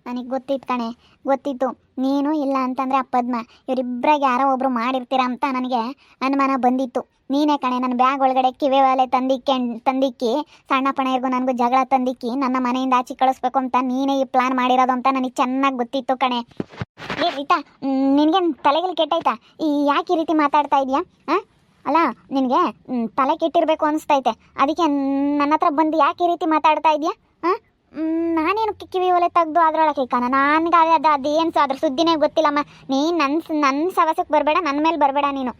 ನನಗೆ ಗೊತ್ತಿತ್ತು ಕಣೆ, ಗೊತ್ತಿತ್ತು. ನೀನು ಇಲ್ಲ ಅಂತಂದರೆ ಆ ಪದ್ಮ ಇವರಿಬ್ಬರಾಗ ಯಾರೋ ಒಬ್ಬರು ಮಾಡಿರ್ತೀರ ಅಂತ ನನಗೆ ಅನುಮಾನ ಬಂದಿತ್ತು. ನೀನೇ ಕಣೆ ನನ್ನ ಬ್ಯಾಗ್ ಒಳಗಡೆ ಕಿವಿ ಒಲೆ ತಂದಿಕ್ಕಿ ಸಣ್ಣ ಪಣೆಯರ್ಗೂ ನನಗೂ ಜಗಳ ತಂದಿಕ್ಕಿ ನನ್ನ ಮನೆಯಿಂದ ಆಚೆ ಕಳಿಸ್ಬೇಕು ಅಂತ ನೀನೇ ಈ ಪ್ಲಾನ್ ಮಾಡಿರೋದು ಅಂತ ನನಗೆ ಚೆನ್ನಾಗಿ ಗೊತ್ತಿತ್ತು ಕಣೆ. ಏ ರೀತಾ, ನಿನಗೇನು ತಲೆಗೆಲ್ಲಿ ಕೆಟ್ಟೈತಾ? ಯಾಕೆ ಈ ರೀತಿ ಮಾತಾಡ್ತಾ ಇದೆಯಾ? ಅಲ್ಲ, ನಿನಗೆ ತಲೆ ಕೆಟ್ಟಿರಬೇಕು ಅನಿಸ್ತೈತೆ, ಅದಕ್ಕೆ ನನ್ನ ಹತ್ರ ಬಂದು ಯಾಕೆ ಈ ರೀತಿ ಮಾತಾಡ್ತಾ ಇದೆಯಾ? ನಾನೇನು ಕಿವಿ ಒಲೆ ತೆಗ್ದು ಅದ್ರೊಳಗೆ ಕಣ, ನನಗೆ ಅದೇನು ಅದ್ರ ಸುದ್ದಿನೇ ಗೊತ್ತಿಲ್ಲಮ್ಮ. ನೀನು ನನ್ನ ಸವಸಕ್ಕೆ ಬರಬೇಡ, ನನ್ನ ಮೇಲೆ ಬರಬೇಡ ನೀನು.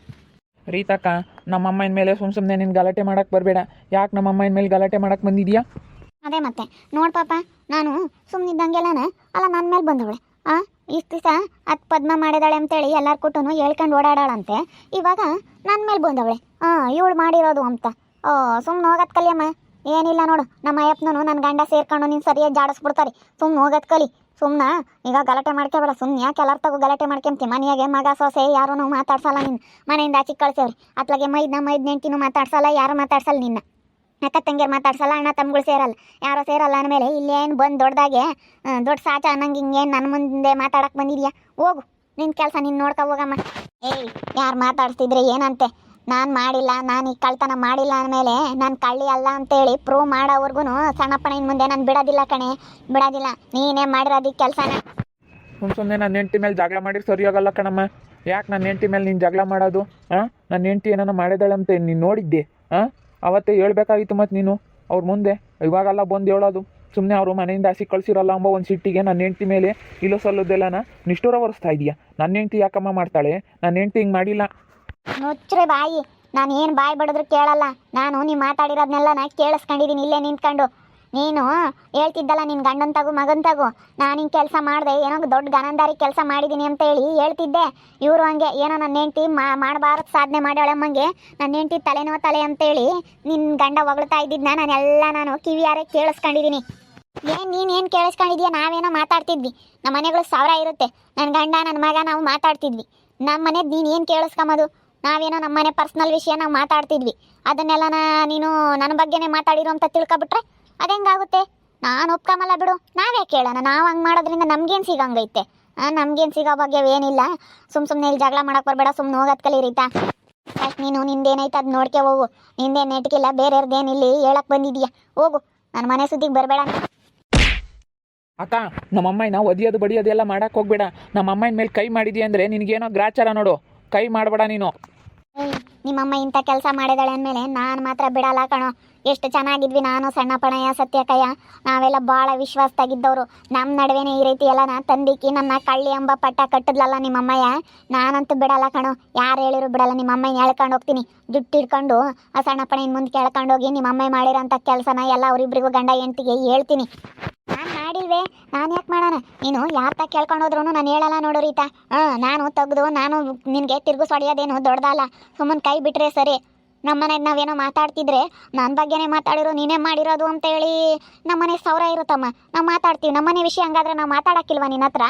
ರೀತಕ್ಕ, ನಮ್ಮಮ್ಮನ ಮೇಲೆ ಸುಮ್ಮನೆ ನಿನ್ನ ಗಲಾಟೆ ಮಾಡಕ್ಕೆ ಬರಬೇಡ. ಯಾಕೆ ನಮ್ಮಮ್ಮನ ಮೇಲೆ ಗಲಾಟೆ ಮಾಡಕ್ಕೆ ಬಂದಿದ್ಯಾ? ಅದೇ ಮತ್ತೆ ನೋಡು ಪಾಪ, ನಾನು ಸುಮ್ಮನಿದ್ದಂಗೆಲ್ಲನ ಅಲ್ಲ ನನ್ನ ಮೇಲೆ ಬಂದವಳೆ. ಇಷ್ಟು ದಿವಸ ಅದು ಪದ್ಮ ಮಾಡಿದಾಳೆ ಅಂತೇಳಿ ಎಲ್ಲರ ಕೊಟ್ಟು ಹೇಳ್ಕೊಂಡು ಓಡಾಡಾಳಂತೆ, ಇವಾಗ ನನ್ನ ಮೇಲೆ ಬಂದವಳೆ. ಇವಳು ಮಾಡಿರೋದು ಅಂತ. ಸುಮ್ಮನೆ ಹೋಗೋದು ಕಲಿಯಮ್ಮ. ಏನಿಲ್ಲ ನೋಡು, ನಮ್ಮ ಅಯ್ಯಪ್ಪನೂ ನನ್ನ ಗಂಡ ಸೇರ್ಕೊಂಡು ನೀನು ಸರಿಯಾಗಿ ಜಾಡಿಸ್ಬಿಡ್ತಾರೆ. ಸುಮ್ಮನೆ ಹೋಗೋದು ಕಲಿ. ಸುಮ್ಮನೆ ಈಗ ಗಲಾಟೆ ಮಾಡ್ಕೋಬೇಡ. ಸುಮ್ಮನೆ ಯಾಕೆ ಎಲ್ಲರ ತಗೋ ಗಲಾಟೆ ಮಾಡ್ಕೊಂತಿ? ಮನೆಯಾಗೆ ಮಗ ಸೊಸೆ ಯಾರೂ ಮಾತಾಡ್ಸಲ್ಲ ನಿನ್ನ. ಮನೆಯಿಂದ ಆಚೆ ಕಳ್ಸೇವ್ರಿ. ಅತ್ಲಾಗೆ ಮೈದ್ ನೆಂಟಿನೂ ಮಾತಾಡ್ಸಲ್ಲ, ಯಾರು ಮಾತಾಡ್ಸಲ್ಲ ನಿನ್ನ. ಅಕ್ಕ ತಂಗಿಯರು ಮಾತಾಡ್ಸಲ್ಲ, ಅಣ್ಣ ತಮ್ಮಗಳು ಸೇರಲ್ಲ, ಯಾರೋ ಸೇರಲ್ಲ ಅಂದಮೇಲೆ ಇಲ್ಲೇನು ಬಂದು ದೊಡ್ಡದಾಗೆ ದೊಡ್ಡ ಸಾಚ ಅನ್ನಂಗೆ ಹಿಂಗೇನು ನನ್ನ ಮುಂದೆ ಮಾತಾಡಕ್ಕೆ ಬಂದಿದ್ಯಾ? ಹೋಗು, ನಿನ್ನ ಕೆಲಸ ನೀನು ನೋಡ್ಕೊ ಹೋಗಮ್ಮ. ಏಯ್, ಯಾರು ಮಾತಾಡ್ತಿದ್ರೆ ಏನಂತೆ? ನಾನು ಮಾಡಿಲ್ಲ, ನಾನು ಈ ಕಳ್ತನ ಮಾಡಿಲ್ಲ ಅಂದಮೇಲೆ ನಾನು ಕಳ್ಳಿ ಅಲ್ಲ ಅಂತೇಳಿ ಪ್ರೂವ್ ಮಾಡೋವರೆಗೂ ಸಣ್ಣಪ್ಪನ ಇನ್ನು ಮುಂದೆ ನಾನು ಬಿಡೋದಿಲ್ಲ ಕಣೆ, ಬಿಡೋದಿಲ್ಲ. ನೀನೇ ಮಾಡಿರೋದು ಕೆಲಸನ. ಸುಮ್ಮನೆ ನನ್ನ ಹೆಂಡತಿ ಮೇಲೆ ಜಗಳ ಮಾಡಿ ಸರಿಯಾಗಲ್ಲ ಕಣಮ್ಮ. ಯಾಕೆ ನನ್ನ ಹೆಂಡತಿ ಮೇಲೆ ನೀನು ಜಗಳ ಮಾಡೋದು? ನನ್ನ ಹೆಂಡತಿ ಏನೋ ಮಾಡಿದಾಳೆ ಅಂತ ನೀನು ನೋಡಿದ್ದೆ? ಅವತ್ತೇ ಹೇಳ್ಬೇಕಾಗಿತ್ತು ಮತ್ತು ನೀನು ಅವ್ರ ಮುಂದೆ. ಇವಾಗೆಲ್ಲ ಬಂದು ಹೇಳೋದು. ಸುಮ್ಮನೆ ಅವರು ಮನೆಯಿಂದ ಹಸಿ ಕಳಿಸಿರಲ್ಲ ಅಂಬ ಒಂದು ಸಿಟ್ಟಿಗೆ ನನ್ನ ಹೆಂಡತಿ ಮೇಲೆ ಇಲ್ಲೋ ಸಲ್ಲೋದೆಲ್ಲನ ನಿಷ್ಠೂರ ಒರೆಸ್ತಾ ಇದೆಯಾ? ನನ್ನ ಹೆಂಡತಿ ಯಾಕಮ್ಮ ಮಾಡ್ತಾಳೆ? ನನ್ನ ಹೆಂಡತಿ ಹಿಂಗೆ ಮಾಡಿಲ್ಲ. ಮುಚ್ಚ್ರೆ ಬಾಯಿ. ನಾನು ಏನು ಬಾಯಿ ಬಡಿದ್ರು ಕೇಳಲ್ಲ. ನಾನು ನೀವು ಮಾತಾಡಿರೋದನ್ನೆಲ್ಲ ನಾ ಕೇಳಿಸ್ಕೊಂಡಿದ್ದೀನಿ ಇಲ್ಲೇ ನಿಂತ್ಕೊಂಡು. ನೀನು ಹೇಳ್ತಿದ್ದಲ್ಲ ನಿನ್ನ ಗಂಡನ ತಗು ಮಗನ ತಗು, ನಾನು ಹಿಂಗೆ ಕೆಲಸ ಮಾಡಿದೆ, ಏನೋ ದೊಡ್ಡ ಗನಂದಾರಿ ಕೆಲಸ ಮಾಡಿದ್ದೀನಿ ಅಂತೇಳಿ ಹೇಳ್ತಿದ್ದೆ. ಇವರು ಹಂಗೆ ಏನೋ ನನ್ನ ಹೆಂಡ್ತಿ ಮಾಡಬಾರ್ದು ಸಾಧನೆ ಮಾಡ್ಯಾಳಮ್ಮಂಗೆ ನನ್ನ ಹೆಂಡ್ತಿ ತಲೆನೋ ತಲೆ ಅಂತೇಳಿ ನಿನ್ನ ಗಂಡ ಹೊಗಳ್ತಾ ಇದ್ದಿದ್ದನ್ನ ನಾನು ಕಿವಿಯಾರೆ ಕೇಳಿಸ್ಕೊಂಡಿದ್ದೀನಿ. ನೀನೇನು ಕೇಳಿಸ್ಕೊಂಡಿದ್ಯಾ? ನಾವೇನೋ ಮಾತಾಡ್ತಿದ್ವಿ. ನಮ್ಮ ಮನೆಗಳು 1000 ಇರುತ್ತೆ. ನನ್ನ ಗಂಡ ನನ್ನ ಮಗ ನಾವು ಮಾತಾಡ್ತಿದ್ವಿ. ನಮ್ಮ ಮನೆದು ನೀನು ಏನು ಕೇಳಿಸ್ಕೊಂಬೋದು? ನಾವೇನೋ ನಮ್ಮ ಮನೆ ಪರ್ಸ್ನಲ್ ವಿಷಯ ನಾವು ಮಾತಾಡ್ತಿದ್ವಿ. ಅದನ್ನೆಲ್ಲ ನೀನು ನನ್ನ ಬಗ್ಗೆನೇ ಮಾತಾಡಿರೋ ಅಂತ ತಿಳ್ಕೊಬಿಟ್ರೆ ಅದು ಹೆಂಗಾಗುತ್ತೆ? ನಾನು ಒಪ್ಕೊಂಬಲ್ಲ ಬಿಡು. ನಾವೇ ಕೇಳೋಣ. ನಾವು ಹಂಗೆ ಮಾಡೋದ್ರಿಂದ ನಮ್ಗೇನು ಸಿಗಂಗೈತೆ? ನಮ್ಗೇನು ಸಿಗೋ ಬಗ್ಗೆ ಏನಿಲ್ಲ. ಸುಮ್ಮನೆ ಇಲ್ಲಿ ಜಗಳ ಮಾಡಕ್ಕೆ ಬರಬೇಡ. ಸುಮ್ಮನೆ ಹೋಗೋದು ಕಲೀರಿತಾ. ಫಸ್ಟ್ ನೀನು ನಿಂದೇನೈತೆ ಅದು ನೋಡ್ಕೆ ಹೋಗು. ನಿಂದೇನು ನೆಟ್ಗಿಲ್ಲ, ಬೇರೆಯವ್ರದ್ದೇನಿಲ್ಲಿ ಹೇಳಕ್ಕೆ ಬಂದಿದ್ಯಾ? ಹೋಗು, ನನ್ನ ಮನೆ ಸುದ್ದಿಗೆ ಬರಬೇಡ. ಅಕ್ಕ, ನಮ್ಮಮ್ಮನ ಒದಿಯೋದು ಬಡಿಯೋದೆಲ್ಲ ಮಾಡಕ್ಕೆ ಹೋಗ್ಬೇಡ. ನಮ್ಮಮ್ಮನ ಮೇಲೆ ಕೈ ಮಾಡಿದ್ಯಾ ಅಂದರೆ ನಿನಗೇನೋ ಗ್ರಾಚಾರ ನೋಡು. ಕೈ ಮಾಡಬೇಡ ನೀನು. ನಿಮ್ಮಮ್ಮ ಇಂಥ ಕೆಲಸ ಮಾಡಿದಾಳೆ ಅಂದಮೇಲೆ ನಾನು ಮಾತ್ರ ಬಿಡಲ್ಲ ಕಣೋ. ಎಷ್ಟು ಚೆನ್ನಾಗಿದ್ವಿ ನಾನು, ಸಣ್ಣ ಪಣಯ್ಯ, ಸತ್ಯಕಯ್ಯ, ನಾವೆಲ್ಲ ಭಾಳ ವಿಶ್ವಾಸದಾಗಿದ್ದವರು. ನಮ್ಮ ನಡುವೆನೇ ಈ ರೀತಿ ಎಲ್ಲ ತಂದಿಕ್ಕಿ ನನ್ನ ಕಳ್ಳಿ ಎಂಬ ಪಟ್ಟ ಕಟ್ಟಿದ್ಲಲ್ಲ ನಿಮ್ಮಮ್ಮಯ್ಯ. ನಾನಂತೂ ಬಿಡಲ್ಲ ಕಣೋ. ಯಾರು ಹೇಳಿರು ಬಿಡಲ್ಲ. ನಿಮ್ಮಮ್ಮನ ಎಳ್ಕೊಂಡು ಹೋಗ್ತೀನಿ, ಜುಟ್ಟು ಹಿಡ್ಕೊಂಡು ಆ ಸಣ್ಣ ಪಣೆಯ ಮುಂದೆ ಕೇಳ್ಕೊಂಡೋಗಿ ನಿಮ್ಮಮ್ಮ ಮಾಡಿರೋಂಥ ಕೆಲಸನ ಎಲ್ಲ ಅವರಿಬ್ಬರಿಗೂ ಗಂಡ ಹೆಂಡ್ತಿಗೆ ಹೇಳ್ತೀನಿ. ನಾನು ಮಾಡಿಲ್ವೇ? ನಾನು ಯಾಕೆ ಮಾಡೋಣ? ನೀನು ಯಾರ್ತ ಕೇಳ್ಕೊಂಡೋದ್ರೂ ನಾನು ಹೇಳಲ್ಲ ನೋಡು ರೀತಾ. ನಾನು ತೆಗೆದು ನಾನು ನಿನಗೆ ತಿರುಗಿಸ್ ಹೊಡೆಯೋದೇನು ದೊಡ್ಡದಲ್ಲ. ಸುಮ್ಮನೆ ಕೈ ಬಿಟ್ಟರೆ ಸರಿ. ನಮ್ಮನೆಗೆ ನಾವೇನೋ ಮಾತಾಡ್ತಿದ್ರೆ ನನ್ನ ಬಗ್ಗೆನೇ ಮಾತಾಡಿರೋ, ನೀನೇ ಮಾಡಿರೋದು ಅಂತೇಳಿ ನಮ್ಮನೆ 1000 ಇರುತ್ತಮ್ಮ. ನಾವು ಮಾತಾಡ್ತೀವಿ. ನಮ್ಮನೆ ವಿಷಯ ಹಂಗಾದ್ರೆ ನಾವು ಮಾತಾಡೋಕ್ಕಿಲ್ವ ನಿನ್ನ ಹತ್ರ?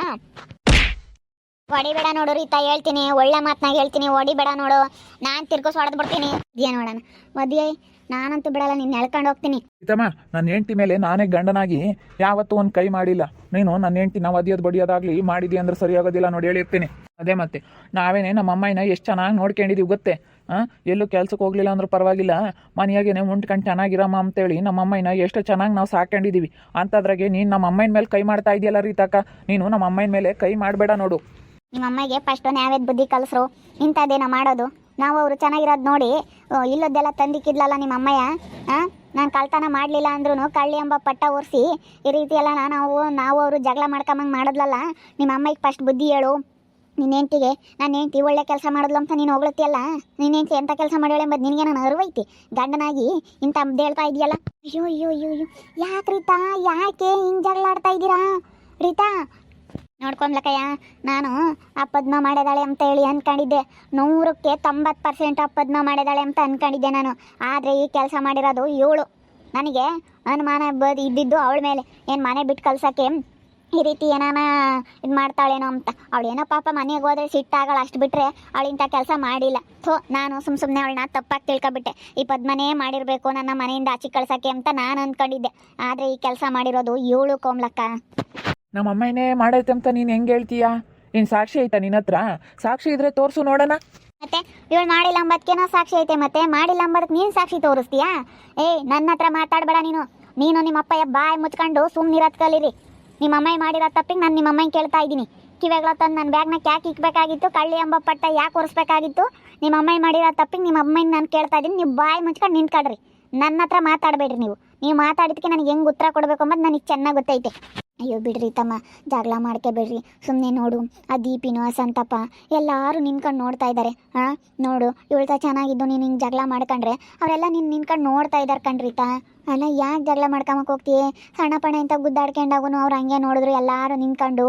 ಹೊಡಿಬೇಡ ನೋಡು ರೀತಾ, ಹೇಳ್ತೀನಿ. ಒಳ್ಳೆ ಮಾತನಾಗ ಹೇಳ್ತೀನಿ, ಹೊಡಿಬೇಡ ನೋಡು. ನಾನು ತಿರ್ಗಿಸ್ ಹೊಡೆದ್ಬಿಡ್ತೀನಿ. ಇದೇ ನೋಡೋಣ ಮದುವೆ. ನಾನಂತೂ ಬಿಡಲ್ಲ, ನಿನ್ನ ಎಳ್ಕೊಂಡು ಹೋಗ್ತೀನಿ. ಇತಮ್ಮ, ನನ್ನ ಹೆಂಡತಿ ಮೇಲೆ ನಾನೇ ಗಂಡನಾಗಿ ಯಾವತ್ತೂ ಒಂದು ಕೈ ಮಾಡಿಲ್ಲ. ನೀನು ನನ್ನ ಹೆಂಡತಿ ನಾವು ಒದಿಯೋದು ಬಡಿಯೋದಾಗಲಿ ಮಾಡಿದ್ವಿ ಅಂದ್ರೆ ಸರಿಯಾಗೋದಿಲ್ಲ ನೋಡಿ, ಹೇಳಿರ್ತೀನಿ. ಅದೇ ಮತ್ತೆ ನಾವೇನೇ ನಮ್ಮ ಅಮ್ಮನ ಎಷ್ಟು ಚೆನ್ನಾಗಿ ನೋಡ್ಕೊಂಡಿದ್ದೀವಿ ಗೊತ್ತೇ. ಎಲ್ಲೂ ಕೆಲ್ಸಕ್ಕೆ ಹೋಗ್ಲಿಲ್ಲ ಅಂದ್ರೂ ಪರವಾಗಿಲ್ಲ, ಮನೆಯಾಗೇನೆ ಉಂಟ್ಕೊಂಡು ಚೆನ್ನಾಗಿರಮ್ಮ ಅಂತೇಳಿ ನಮ್ಮ ಅಮ್ಮನ ಎಷ್ಟು ಚೆನ್ನಾಗಿ ನಾವು ಸಾಕೊಂಡಿದ್ದೀವಿ. ಅಂಥದ್ರಾಗೆ ನೀನು ನಮ್ಮ ಅಮ್ಮನ ಮೇಲೆ ಕೈ ಮಾಡ್ತಾ ಇದೆಯಲ್ಲ ರೀತಾಕ. ನೀನು ನಮ್ಮ ಅಮ್ಮನ ಮೇಲೆ ಕೈ ಮಾಡಬೇಡ ನೋಡು. ನಿಮ್ಮ ಅಮ್ಮಗೆ ಫಸ್ಟು ನ್ಯಾವೇದ ಬುದ್ಧಿ ಕಲಿಸ್ರು. ಇಂಥದ್ದೇನೋ ಮಾಡೋದು. ನಾವು ಅವರು ಚೆನ್ನಾಗಿರೋದು ನೋಡಿ ಇಲ್ಲದ್ದೆಲ್ಲ ತಂದಿಕ್ಕಿದ್ಲಲ್ಲ ನಿಮ್ಮ ಅಮ್ಮಯ್ಯ. ನಾನು ಕಳ್ತನ ಮಾಡಲಿಲ್ಲ ಅಂದ್ರೂ ಕಳ್ಳಿ ಎಂಬ ಪಟ್ಟ ಒರೆಸಿ ಈ ರೀತಿ ಎಲ್ಲ ನಾವು ಅವರು ಜಗಳ ಮಾಡ್ಕೊಂಬಂಗೆ ಮಾಡಿದ್ಲಲ್ಲ. ನಿಮ್ಮ ಅಮ್ಮಗೆ ಫಸ್ಟ್ ಬುದ್ಧಿ ಹೇಳು. ನಿನ್ನ ಹೆಂಡ್ತಿಗೆ ನನ್ನ ಹೆಂಡ್ತಿ ಒಳ್ಳೆ ಕೆಲಸ ಮಾಡಿದ್ಲು ಅಂತ ನೀನು ಹೊಗಳ್ತಿಯಲ್ಲ. ನಿನ್ನ ಹೆಂಡ್ತಿ ಎಂಥ ಕೆಲಸ ಮಾಡ್ಯಾಳೆ ಎಂಬುದು ನಿನಗೆ ನಾನು ಅರಿವೈತಿ. ಗಂಡನಾಗಿ ಇಂಥ ಹೇಳ್ತಾ ಇದೆಯಲ್ಲ. ಅಯ್ಯೋ ಅಯ್ಯೋ ಅಯ್ಯೋ ಅಯ್ಯೋ, ಯಾಕೆ ರೀತಾ, ಯಾಕೆ ಹಿಂಗೆ ಜಗಳ ಆಡ್ತಾ ಇದ್ದೀರಾ ರೀತಾ? ನೋಡ್ಕೊಂಡ್ಲಕ್ಕಯ್ಯ, ನಾನು ಆ ಪದ್ಮ ಮಾಡಿದಾಳೆ ಅಂತ ಹೇಳಿ ಅಂದ್ಕೊಂಡಿದ್ದೆ. 100ಕ್ಕೆ 90% ಆ ಪದ್ಮ ಮಾಡಿದಾಳೆ ಅಂತ ಅಂದ್ಕೊಂಡಿದ್ದೆ ನಾನು. ಆದರೆ ಈ ಕೆಲಸ ಮಾಡಿರೋದು ಇವಳು. ನನಗೆ ಅನುಮಾನ ಇದ್ದಿದ್ದು ಅವಳ ಮೇಲೆ. ಏನು ಮನೆ ಬಿಟ್ಟು ಕಳ್ಸೋಕ್ಕೆ ಈ ರೀತಿ ಏನಾನ ಇದು ಮಾಡ್ತಾಳೇನೋ ಅಂತ. ಅವಳೇನೋ ಪಾಪ ಮನೆಗೆ ಹೋದ್ರೆ ಸಿಟ್ಟಾಗಳ, ಅಷ್ಟು ಬಿಟ್ಟರೆ ಅವಳಿಂಥ ಕೆಲಸ ಮಾಡಿಲ್ಲ. ನಾನು ಸುಮ್ಮನೆ ಅವಳನ್ನ ತಪ್ಪಾಗಿ ತಿಳ್ಕೊಬಿಟ್ಟೆ. ಈ ಪದ್ಮನೇ ಮಾಡಿರಬೇಕು ನನ್ನ ಮನೆಯಿಂದ ಆಚೆ ಕಳ್ಸೋಕ್ಕೆ ಅಂತ ನಾನು ಅಂದ್ಕೊಂಡಿದ್ದೆ. ಆದರೆ ಈ ಕೆಲಸ ಮಾಡಿರೋದು ಇವಳು ಕೋಮ್ಲಕ್ಕ. ನಮ್ಮ ಅಮ್ಮನೇ ಮಾಡೈತೆ ಅಂತ ನೀನು ಹೆಂಗೆ ಹೇಳ್ತೀಯಾ? ಏನು ಸಾಕ್ಷಿ ಐತಾ ನಿನ್ನ ಹತ್ರ? ಸಾಕ್ಷಿ ಇದ್ರೆ ತೋರಿಸು ನೋಡೋಣ. ಮತ್ತೆ ಇವಳು ಮಾಡಿಲ್ಲ ಅಂಬದಕ್ಕೇನೋ ಸಾಕ್ಷಿ ಐತೆ, ಮತ್ತೆ ಮಾಡಿಲ್ಲ ಅಂಬದಕ್ಕೆ ನೀನು ಸಾಕ್ಷಿ ತೋರಿಸ್ತೀಯಾ? ನನ್ನ ಹತ್ರ ಮಾತಾಡಬೇಡ ನೀನು. ನಿಮ್ಮ ಅಪ್ಪಯ್ಯ ಬಾಯಿ ಮುಚ್ಕೊಂಡು ಸುಮ್ಮನಿರೋದು ಕಲೀರಿ. ನಿಮ್ಮ ಅಮ್ಮ ಮಾಡಿರೋ ತಪ್ಪಿಗೆ ನಾನು ನಿಮ್ಮ ಅಮ್ಮನ ಕೇಳ್ತಾ ಇದ್ದೀನಿ. ಕಿವೆಗಳ ತಂದು ನನ್ನ ಬ್ಯಾಗ್ನ ಯಾಕೆ ಇಕ್ಬೇಕಾಗಿತ್ತು? ಕಳ್ಳಿ ಎಂಬ ಪಟ್ಟ ಯಾಕೆ ಒರೆಸ್ಬೇಕಾಗಿತ್ತು? ನಿಮ್ಮ ಅಮ್ಮ ಮಾಡಿರೋ ತಪ್ಪಿಗೆ ನಿಮ್ಮ ಅಮ್ಮನ ನಾನು ಕೇಳ್ತಾ ಇದ್ದೀನಿ. ನೀವು ಬಾಯಿ ಮುಚ್ಕೊಂಡು ನಿಂತ್ಕೊಳ್ರಿ. ನನ್ನ ಹತ್ರ ಮಾತಾಡಬೇಡ್ರಿ. ನೀವು ಮಾತಾಡಿದಕ್ಕೆ ನನಗೆ ಹೆಂಗೆ ಉತ್ತರ ಕೊಡಬೇಕು ಅಂಬದು ನನಗೆ ಚೆನ್ನಾಗಿ ಗೊತ್ತೈತೆ. ಅಯ್ಯೋ ಬಿಡ್ರಿ ತಮ್ಮ, ಜಗಳ ಮಾಡ್ಕೋಬೇಡ್ರಿ. ಸುಮ್ಮನೆ ನೋಡು, ಆ ದೀಪಿನೋ ಆ ಸಂತಪ್ಪ ಎಲ್ಲರೂ ನಿನ್ಕೊಂಡು ನೋಡ್ತಾ ಇದ್ದಾರೆ. ನೋಡು, ಇವಳ್ತ ಚೆನ್ನಾಗಿದ್ದು ನೀನು ಹಿಂಗೆ ಜಗಳ ಮಾಡ್ಕೊಂಡ್ರೆ ಅವರೆಲ್ಲ ನಿನ್ಕೊಂಡು ನೋಡ್ತಾ ಇದ್ದಾರೆ ಕಣ್ರಿತಾ. ಅಲ್ಲ, ಯಾಕೆ ಜಗಳ ಮಾಡ್ಕೊಂಬಕ್ಕೆ ಹೋಗ್ತೀಯ? ಸಣ್ಣ ಪಣ ಅಂತ ಗುದ್ದಾಡ್ಕೊಂಡಾಗೂ ಅವ್ರು ಹಂಗೆ ನೋಡಿದ್ರು ಎಲ್ಲರೂ ನಿನ್ಕೊಂಡು.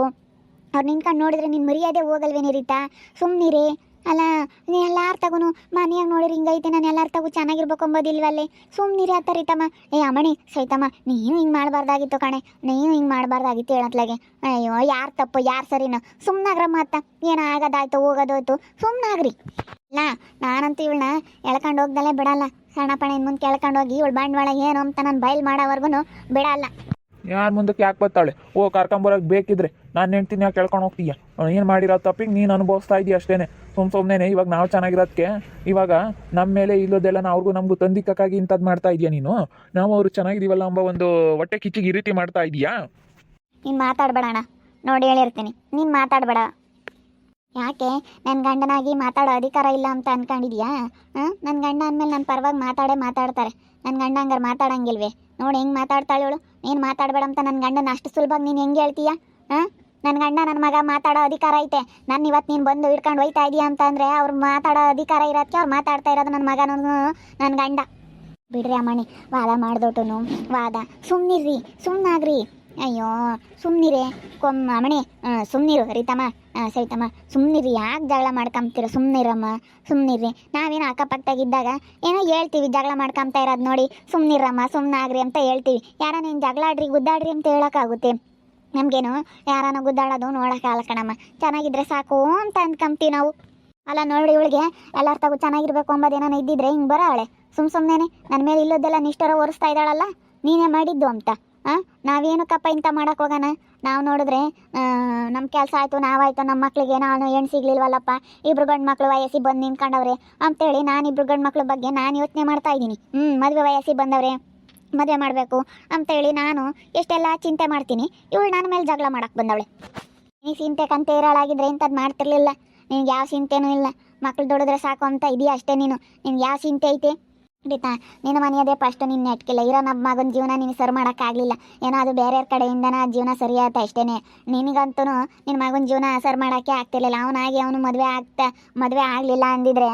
ಅವ್ರು ನಿನ್ಕೊಂಡು ನೋಡಿದ್ರೆ ನಿನ್ನ ಮರ್ಯಾದೆ ಹೋಗಲ್ವೇನೇ ರೀತಾ? ಸುಮ್ಮನಿರಿ. ಅಲ್ಲ, ನೀ ಎಲ್ಲಾರು ತಗೋನು ಮನೆಯಾಗ ನೋಡಿರಿ ಹಿಂಗೈತೆ, ನಾನು ಎಲ್ಲಾರು ತಗೋ ಚೆನ್ನಾಗಿರ್ಬೇಕು ಅಂಬೋದಿಲ್ವಲ್ಲೇ? ಸುಮ್ಮನಿರಿ ಆತ ರೀತಮ್ಮ. ಅಮ್ಮಣಿ ಸೈತಮ್ಮ, ನೀನು ಹಿಂಗೆ ಮಾಡಬಾರ್ದಾಗಿತ್ತು ಕಣೆ, ನೀನು ಹಿಂಗೆ ಮಾಡಬಾರ್ದಾಗಿತ್ತು ಹೇಳತ್ಲಾಗೆ. ಅಯ್ಯೋ, ಯಾರು ತಪ್ಪು ಯಾರು ಸರಿನೋ? ಸುಮ್ಮನಾಗ್ರಮ್ಮ ಅತ್ತ. ಏನೋ ಆಗೋದಾಯ್ತು ಹೋಗೋದೋಯ್ತು, ಸುಮ್ಮನಾಗ್ರಿ. ಇಲ್ಲ, ನಾನಂತೂ ಇವಳನ್ನ ಎಳ್ಕೊಂಡು ಹೋಗ್ದಲ್ಲೇ ಬಿಡಲ್ಲ. ಸಣ್ಣ ಪಣ ಇನ್ನು ಮುಂದೆ ಕೇಳ್ಕೊಂಡು ಹೋಗಿ ಇವಳು ಬಂಡವಾಳ ಏನು ಅಂತ ನಾನು ಬಯಲು ಮಾಡೋವರೆಗೂ ಬಿಡಲ್ಲ. ಯಾರು ಮುಂದಕ್ಕೆ ಯಾಕೆ ಬರ್ತಾಳೆ? ಕರ್ಕೊಂಬರೋಕೆ ಬೇಕಿದ್ರೆ ನಾನು ಹೆಂಡ್ತೀನಿ ಯಾಕೆ ಕೇಳ್ಕೊಂಡು ಹೋಗ್ತೀಯ? ಏನು ಮಾಡಿರೋ ತಪ್ಪಿಗೆ ನೀನು ಅನುಭವಿಸ್ತಾ ಇದೀಯ ಅಷ್ಟೇ. ಸುಮ್ಮನೆ ಇವಾಗ ನಾವು ಚೆನ್ನಾಗಿರೋದಕ್ಕೆ ಇವಾಗ ನಮ್ಮ ಮೇಲೆ ಇಲ್ಲೋದೆಲ್ಲ ಅವ್ರಿಗೂ ನಮಗೂ ತಂದಿಕ್ಕಾಗಿ ಇಂಥದ್ದು ಮಾಡ್ತಾ ಇದೀಯ ನೀನು? ನಾವು ಅವರು ಚೆನ್ನಾಗಿದ್ದೀವಲ್ಲ ಎಂಬ ಒಂದು ಹೊಟ್ಟೆ ಕಿಚ್ಚಿಗೆ ಈ ರೀತಿ ಮಾಡ್ತಾ ಇದೀಯಾ? ನೀನು ಮಾತಾಡಬೇಡ ಅಣ್ಣ, ನೋಡಿ ಹೇಳಿರ್ತೀನಿ. ನೀನು ಮಾತಾಡಬೇಡ. ಯಾಕೆ ನನ್ನ ಗಂಡನಾಗಿ ಮಾತಾಡೋ ಅಧಿಕಾರ ಇಲ್ಲ ಅಂತ ಅನ್ಕೊಂಡಿದ್ಯಾ? ನನ್ನ ಗಂಡ ಅಂದಮೇಲೆ ನನ್ನ ಪರವಾಗಿ ಮಾತಾಡ್ತಾರೆ. ನನ್ನ ಗಂಡ ಹಂಗಾರೆ ಮಾತಾಡಂಗಿಲ್ವೇ? ನೋಡಿ ಹೆಂಗೆ ಮಾತಾಡ್ತಾಳೆ ಇವಳು. ನೀನು ಮಾತಾಡಬೇಡ ಅಂತ ನನ್ನ ಗಂಡನ ಅಷ್ಟು ಸುಲಭವಾಗಿ ನೀನು ಹೆಂಗೆ ಹೇಳ್ತೀಯಾ? ನನ್ನ ಗಂಡ ನನ್ನ ಮಗ ಮಾತಾಡೋ ಅಧಿಕಾರ ಐತೆ. ನಾನು ಇವತ್ತು ನೀನು ಬಂದು ಹಿಡ್ಕೊಂಡು ಹೋಯ್ತಾ ಇದೀಯಾ ಅಂತ ಅಂದರೆ ಅವ್ರು ಮಾತಾಡೋ ಅಧಿಕಾರ ಇರೋದಕ್ಕೆ ಅವ್ರು ಮಾತಾಡ್ತಾ ಇರೋದು ನನ್ನ ಮಗನೂ ನನ್ನ ಗಂಡ. ಬಿಡ್ರಿ ಅಮ್ಮಣಿ, ವಾದ ಮಾಡ್ದೋಟು ವಾದ. ಸುಮ್ಮನಿರ್ರಿ, ಸುಮ್ಮನಾಗ್ರಿ. ಅಯ್ಯೋ ಸುಮ್ಮನಿರೇ ಅಮ್ಮಣಿ, ಸುಮ್ಮನಿರು ರೀತಮ್ಮ, ಸೈತಮ್ಮ, ಸುಮ್ಮನಿರಿ. ಯಾಕೆ ಜಗಳ ಮಾಡ್ಕೊಂತೀರ? ಸುಮ್ಮನಿರಮ್ಮ, ಸುಮ್ಮನಿರ್ರಿ. ನಾವೇನು ಅಕ್ಕಪಕ್ಕದಾಗಿದ್ದಾಗ ಏನೋ ಹೇಳ್ತೀವಿ, ಜಗಳ ಮಾಡ್ಕೊಂತ ಇರೋದು ನೋಡಿ ಸುಮ್ಮನಿರಮ್ಮ, ಸುಮ್ಮನಾಗ್ರಿ ಅಂತ ಹೇಳ್ತೀವಿ. ಯಾರ ನೀನು ಜಗಳ ಆಡ್ರಿ ಗುದ್ದಾಡ್ರಿ ಅಂತ ಹೇಳೋಕ್ಕಾಗುತ್ತೆ? ನಮಗೇನು ಯಾರನ್ನ ಗುದ್ದಾಡೋದು ನೋಡೋಕ್ಕಾಗಲ್ಲ ಕಣಮ್ಮ. ಚೆನ್ನಾಗಿದ್ರೆ ಸಾಕು ಅಂತ ಅಂದ್ಕೊಂತೀವಿ ನಾವು. ಅಲ್ಲ ನೋಡಿ, ಇವಳಿಗೆ ಎಲ್ಲರ ತಗೋ ಚೆನ್ನಾಗಿರ್ಬೇಕು ಅಂಬೋದು ಏನಾನ ಇದ್ದಿದ್ರೆ ಹಿಂಗೆ ಬರೋಳೆ. ಸುಮ್ಮನೆ ನನ್ನ ಮೇಲೆ ಇಲ್ಲೋದೆಲ್ಲ ನಿಷ್ಠರ ಒರೆಸ್ತಾ ಇದ್ದಾಳಲ್ಲ, ನೀನೇ ಮಾಡಿದ್ದು ಅಂತ. ನಾವೇನು ಕಪ್ಪ ಇಂಥ ಮಾಡೋಕೆ ಹೋಗೋಣ? ನಾವು ನೋಡಿದ್ರೆ ನಮ್ಮ ಕೆಲಸ ಆಯಿತು, ನಾವಾಯ್ತು, ನಮ್ಮ ಮಕ್ಳಿಗೆ ನಾನು ಹೆಣ್ಣು ಸಿಗ್ಲಿಲ್ವಲ್ಲಪ್ಪ, ಇಬ್ರು ಗಂಡು ಮಕ್ಳು ವಯಸ್ಸಿಗೆ ಬಂದು ನಿಂತ್ಕೊಂಡವ್ರೆ ಅಂತೇಳಿ ನಾನಿಬ್ರು ಗಂಡು ಮಕ್ಳ ಬಗ್ಗೆ ನಾನು ಯೋಚನೆ ಮಾಡ್ತಾ ಇದ್ದೀನಿ. ಮದುವೆ ವಯಸ್ಸಿಗೆ ಬಂದವ್ರೆ, ಮದುವೆ ಮಾಡಬೇಕು ಅಂತೇಳಿ ನಾನು ಎಷ್ಟೆಲ್ಲ ಚಿಂತೆ ಮಾಡ್ತೀನಿ. ಇವಳು ನನ್ನ ಮೇಲೆ ಜಗಳ ಮಾಡೋಕ್ಕೆ ಬಂದವಳೆ. ನೀ ಚಿಂತೆ ಕಂತೆ ಇರೋಳಾಗಿದ್ರೆ ಇಂಥದ್ದು ಮಾಡ್ತಿರ್ಲಿಲ್ಲ. ನಿನ್ಗೆ ಯಾವ ಚಿಂತೆನೂ ಇಲ್ಲ. ಮಕ್ಳು ದುಡಿದ್ರೆ ಸಾಕು ಅಂತ ಇದೆಯಾ ಅಷ್ಟೇ. ನಿನ್ಗೆ ಯಾವ ಚಿಂತೆ ಐತೆ? ಖಂಡಿತ ನಿನ್ನ ಮನೆಯದೇ ಫಸ್ಟು. ನಿನ್ನ ನೆಟ್ಕಿಲ್ಲ ಇರೋ ನಮ್ಮ ಮಗನ ಜೀವನ ನೀನು ಸರಿ ಮಾಡೋಕ್ಕಾಗಲಿಲ್ಲ. ಏನೋ ಅದು ಬೇರೆಯವ್ರ ಕಡೆಯಿಂದನ ಜೀವನ ಸರಿ ಆಯ್ತು ಅಷ್ಟೇ. ನಿನಗಂತೂ ನಿನ್ನ ಮಗನ ಜೀವನ ಸರಿ ಮಾಡೋಕ್ಕೆ ಆಗ್ತಿರ್ಲಿಲ್ಲ. ಅವನು ಮದುವೆ ಆಗಲಿಲ್ಲ ಅಂದಿದ್ರೆ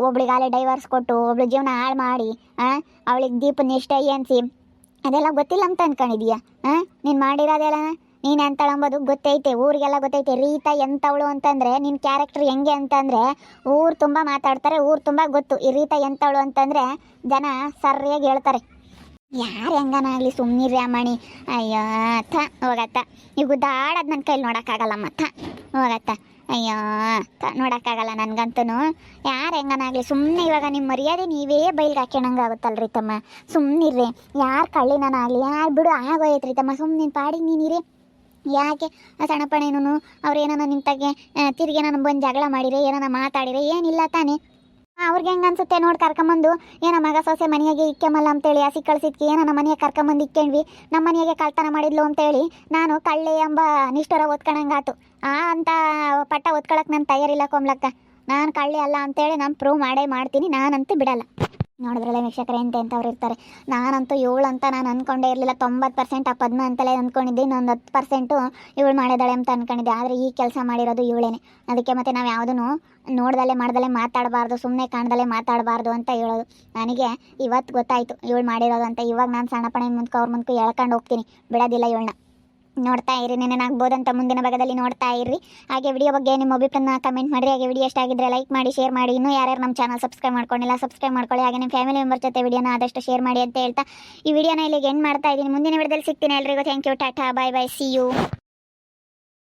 ಒಬ್ಳಿಗಾಲೆ ಡೈವರ್ಸ್ ಕೊಟ್ಟು ಒಬ್ಳು ಜೀವನ ಹಾಳು ಮಾಡಿ ಅವಳಿಗೆ ದೀಪನ ಇಷ್ಟ ಏನ್ಸಿ ಅದೆಲ್ಲ ಗೊತ್ತಿಲ್ಲ ಅಂತ ಅನ್ಕೊಂಡಿದೀಯಾ? ನೀನು ಮಾಡಿರೋದೆಲ್ಲ ನೀನು ಎಂತಳಂಬೋದು ಗೊತ್ತೈತೆ, ಊರಿಗೆಲ್ಲ ಗೊತ್ತೈತೆ. ರೀತಾ ಎಂಥವಳು ಅಂತಂದರೆ ನಿನ್ನ ಕ್ಯಾರೆಕ್ಟರ್ ಹೆಂಗೆ ಅಂತಂದರೆ ಊರು ತುಂಬ ಮಾತಾಡ್ತಾರೆ, ಊರು ತುಂಬ ಗೊತ್ತು. ಈ ರೀತಾ ಎಂಥವಳು ಅಂತಂದರೆ ಜನ ಸರಿಯಾಗಿ ಹೇಳ್ತಾರೆ. ಯಾರು ಹೆಂಗನಾಗಲಿ ಸುಮ್ಮನಿರ್ರಿ ಅಮ್ಮಣಿ. ಅಯ್ಯೋ ಹೋಗತ್ತ. ಈಗ ಗುದ್ದಾಡೋದು ನನ್ನ ಕೈಲಿ ನೋಡೋಕ್ಕಾಗಲ್ಲಮ್ಮ. ಹೋಗತ್ತ. ಅಯ್ಯೋ ನೋಡೋಕ್ಕಾಗಲ್ಲ ನನಗಂತೂ. ಯಾರು ಹೆಂಗನಾಗಲಿ ಸುಮ್ಮನೆ ಇವಾಗ ನಿಮ್ಮ ಮರ್ಯಾದೆ ನೀವೇ ಬೈಲ್ಗೆ ಹಾಕ್ಯಣಂಗೆ ಆಗುತ್ತಲ್ರಿ ತಮ್ಮ. ಸುಮ್ಮನಿರ್ರಿ. ಯಾರು ಕಳ್ಳಿನಾಗಲಿ ಯಾರು ಬಿಡು ಆಗೋಯ್ತ್ರಿ ತಮ್ಮ. ಸುಮ್ಮನೆ ಪಾಡಿಗೆ ನೀನಿರಿ. ಯಾಕೆ ಸಣ್ಣ ಪಣೇನು ಅವ್ರು ಏನಾನ ನಿಂತಾಗೆ ತಿರುಗಿ ನಾನು ಬಂದು ಜಗಳ ಮಾಡಿರಿ, ಏನಾನ ಮಾತಾಡಿರಿ, ಏನಿಲ್ಲ ತಾನೇ? ಅವ್ರಿಗೆ ಹೆಂಗೆ ಅನ್ಸುತ್ತೆ ನೋಡಿ, ಕರ್ಕೊಂಬಂದು ಏನೋ ಮಗ ಸೊಸೆ ಮನೆಯಾಗೆ ಇಕ್ಕೆಮಲ್ಲ ಅಂತೇಳಿ ಹಸಿ ಕಳ್ಸಿದ್ಕೆ ಏನೋ ನಮ್ಮ ಮನೆಗೆ ಕರ್ಕೊಂಬಂದು ಇಕ್ಕೊಂಡ್ವಿ, ನಮ್ಮ ಮನೆಯಾಗೆ ಕಳ್ತನ ಮಾಡಿದ್ಲು ಅಂತೇಳಿ ನಾನು ಕಳ್ಳೆ ಎಂಬ ನಿಷ್ಠರ ಓದ್ಕೊಂಡಂಗಾತು. ಅಂತ ಪಟ್ಟ ಓದ್ಕೊಳಕ್ಕೆ ನಾನು ತಯಾರಿಲ್ಲ ಕೊಂಬ್ಲಕ್ಕ. ನಾನು ಕಳ್ಳೆ ಅಲ್ಲ ಅಂತೇಳಿ ನಾನು ಪ್ರೂವ್ ಮಾಡ್ತೀನಿ. ನಾನಂತೂ ಬಿಡಲ್ಲ. ನೋಡಿದ್ರಲ್ಲ ವೀಕ್ಷಕರೇ, ಎಂತೆಂಥವ್ರು ಇರ್ತಾರೆ. ನಾನಂತೂ ಇವಳು ಅಂತ ನಾನು ಅಂದ್ಕೊಂಡೇ ಇರಲಿಲ್ಲ. 90% ಆ ಪದ್ಮ ಅಂತಲೇ ಅಂದ್ಕೊಂಡಿದ್ದೆ, ಇನ್ನೊಂದು 10% ಇವಳು ಮಾಡಿದಾಳೆ ಅಂತ ಅಂದ್ಕೊಂಡಿದ್ದೆ. ಆದರೆ ಈ ಕೆಲಸ ಮಾಡಿರೋದು ಇವಳೇನೆ. ಅದಕ್ಕೆ ಮತ್ತೆ ನಾವು ಯಾವುದೂ ಮಾಡ್ದಲ್ಲೇ ಮಾತಾಡಬಾರ್ದು, ಸುಮ್ಮನೆ ಕಾಣ್ದಲ್ಲೇ ಮಾತಾಡಬಾರ್ದು ಅಂತ ಹೇಳೋದು. ನನಗೆ ಇವತ್ತು ಗೊತ್ತಾಯಿತು ಇವಳು ಮಾಡಿರೋದು ಅಂತ. ಇವಾಗ ನಾನು ಸಣ್ಣ ಪಣ ಅವ್ರ ಮುಂದೆ ಎಳ್ಕೊಂಡು ಹೋಗ್ತೀನಿ, ಬಿಡೋದಿಲ್ಲ ಇವಳನ್ನ. ನೋಡ್ತಾ ಇರಿ, ನೆನೇನಾಗ್ಬೋದಂತ ಮುಂದಿನ ಭಾಗದಲ್ಲಿ ನೋಡ್ತಾ ಇರ್ರಿ. ಹಾಗೆ ವಿಡಿಯೋ ಬಗ್ಗೆ ನಿಮ್ಮ ಅಭಿಪ್ರಾಯನ ಕಮೆಂಟ್ ಮಾಡಿರಿ. ಹಾಗೆ ವಿಡಿಯೋ ಇಷ್ಟ ಆಗಿದ್ರೆ ಲೈಕ್ ಮಾಡಿ, ಶೇರ್ ಮಾಡಿ. ಇನ್ನೂ ಯಾರ್ಯಾರು ನಮ್ಮ ಚಾನಲ್ ಸಬ್ಸ್ಕ್ರೈಬ್ ಮಾಡ್ಕೊಂಡಿಲ್ಲ ಸಬ್ಸ್ಕ್ರೈಬ್ ಮಾಡ್ಕೊಳ್ಳಿ. ಹಾಗೆ ನಿಮ್ಮ ಫ್ಯಾಮಿಲಿ ಮೆಂಬರ್ ಜೊತೆ ವಿಡಿಯೋನ ಆದಷ್ಟು ಶೇರ್ ಮಾಡಿ ಅಂತ ಹೇಳ್ತಾ ಈ ವಿಡಿಯೋನ ಇಲ್ಲಿಗೆ ಎಂಡ್ ಮಾಡ್ತಾ ಇದ್ದೀನಿ. ಮುಂದಿನ ವಿಡಿಯೋದಲ್ಲಿ ಸಿಗ್ತೀನಿ. ಎಲ್ರಿಗೂ thank you, tata, bye bye, see you.